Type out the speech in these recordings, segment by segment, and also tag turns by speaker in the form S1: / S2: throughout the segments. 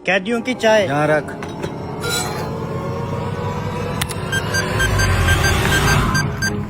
S1: कैदियों की चाय
S2: यहाँ रख।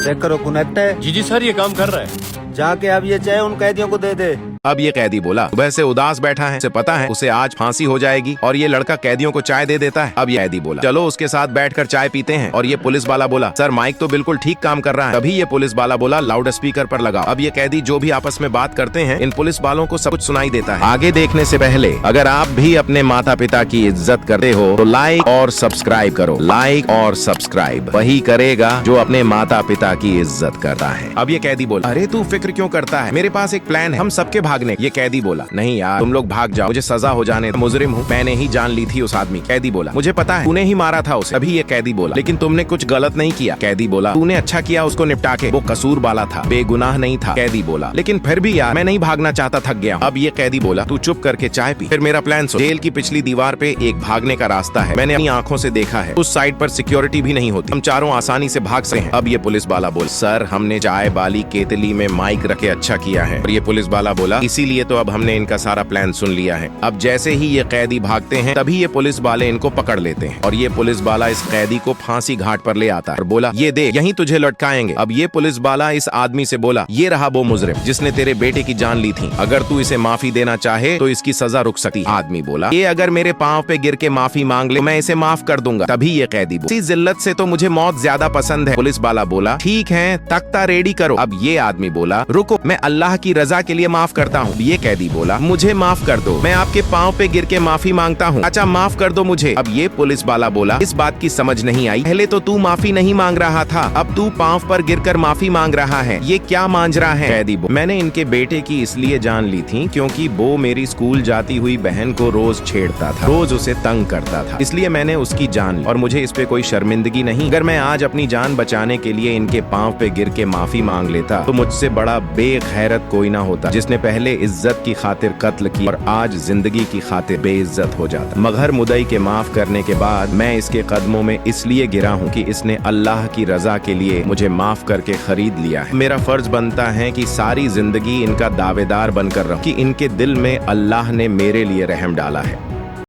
S2: चेक करो कनेक्ट है।
S3: जी सर, ये काम कर रहा है।
S2: जाके अब ये चाय उन कैदियों को दे दे।
S4: अब ये कैदी बोला, सुबह से उदास बैठा है, उसे पता है उसे आज फांसी हो जाएगी और ये लड़का कैदियों को चाय दे देता है। अब ये कैदी बोला, चलो उसके साथ बैठकर चाय पीते हैं। और ये पुलिस वाला बोला, सर माइक तो बिल्कुल ठीक काम कर रहा है। तभी ये पुलिस वाला बोला, लाउड स्पीकर पर लगाओ। अब ये कैदी जो भी आपस में बात करते हैं, इन पुलिस वालों को सब कुछ सुनाई देता है। आगे देखने से पहले अगर आप भी अपने माता पिता की इज्जत करते हो तो लाइक और सब्सक्राइब करो। लाइक और सब्सक्राइब वही करेगा जो अपने माता पिता की इज्जत करता है। अब ये कैदी बोला, अरे तू फिक्र क्यों करता है, मेरे पास एक प्लान है, हम सबके भागने। ये कैदी बोला, नहीं यार तुम लोग भाग जाओ, मुझे सजा हो जाने, मुजरिम हूँ, मैंने ही जान ली थी उस आदमी। कैदी बोला, मुझे पता है तूने ही मारा था उसे। अभी ये कैदी बोला, लेकिन तुमने कुछ गलत नहीं किया। कैदी बोला, तूने अच्छा किया उसको निपटा के, वो कसूर वाला था, बेगुनाह नहीं था। कैदी बोला, लेकिन फिर भी यार मैं नहीं भागना चाहता, थक गया। अब ये कैदी बोला, तू चुप करके चाय पी, फिर मेरा प्लान सुन। जेल की पिछली दीवार पे एक भागने का रास्ता है, मैंने अपनी आंखों से देखा है। उस साइड पर सिक्योरिटी भी नहीं होती, हम चारों आसानी से भाग सकते हैं। अब ये पुलिस वाला बोला, सर हमने चाय वाली केतली में माइक रखे अच्छा किया है। और ये पुलिस वाला बोला, इसीलिए तो अब हमने इनका सारा प्लान सुन लिया है। अब जैसे ही ये कैदी भागते हैं तभी ये पुलिस वाले इनको पकड़ लेते हैं और ये पुलिस वाला इस कैदी को फांसी घाट पर ले आता है और बोला, ये देख यहीं तुझे लटकाएंगे। अब ये पुलिस वाला इस आदमी से बोला, ये रहा वो मुजरिम जिसने तेरे बेटे की जान ली थी, अगर तू इसे माफी देना चाहे तो इसकी सजा रुक सकती। आदमी बोला, ये अगर मेरे पांव पे गिर के माफी मांग ले मैं इसे माफ कर दूंगा। तभी ये कैदी बोला, इसी जिल्लत से तो मुझे मौत ज्यादा पसंद है। पुलिस वाला बोला, ठीक है तख्ता रेडी करो। अब ये आदमी बोला, रुको मैं अल्लाह की रजा के लिए माफ करता हूँ। ये कैदी बोला, मुझे माफ कर दो, मैं आपके पाँव पे गिर के माफी मांगता हूँ, अच्छा माफ कर दो मुझे। अब ये पुलिस वाला बोला, इस बात की समझ नहीं आई, पहले तो तू माफी नहीं मांग रहा था, अब तू पाँव पर गिरकर माफी मांग रहा है, ये क्या मांझरा है। कैदी बोला, मैंने इनके बेटे की इसलिए जान ली थी क्योंकि वो मेरी स्कूल जाती हुई बहन को रोज छेड़ता था, रोज उसे तंग करता था, इसलिए मैंने उसकी जान ली और मुझे इस पे कोई शर्मिंदगी नहीं। अगर मैं आज अपनी जान बचाने के लिए इनके पाँव पे गिर के माफी मांग लेता तो मुझसे बड़ा बेगैरत कोई ना होता, जिसने पहले इज्जत की खातिर कत्ल की और आज जिंदगी की खातिर बेइज्जत हो जाता। मगर मुदई के माफ करने के बाद मैं इसके कदमों में इसलिए गिरा हूँ कि इसने अल्लाह की रजा के लिए मुझे माफ करके खरीद लिया है। मेरा फर्ज बनता है कि सारी जिंदगी इनका दावेदार बनकर रहूं कि इनके दिल में अल्लाह ने मेरे लिए रहम डाला है।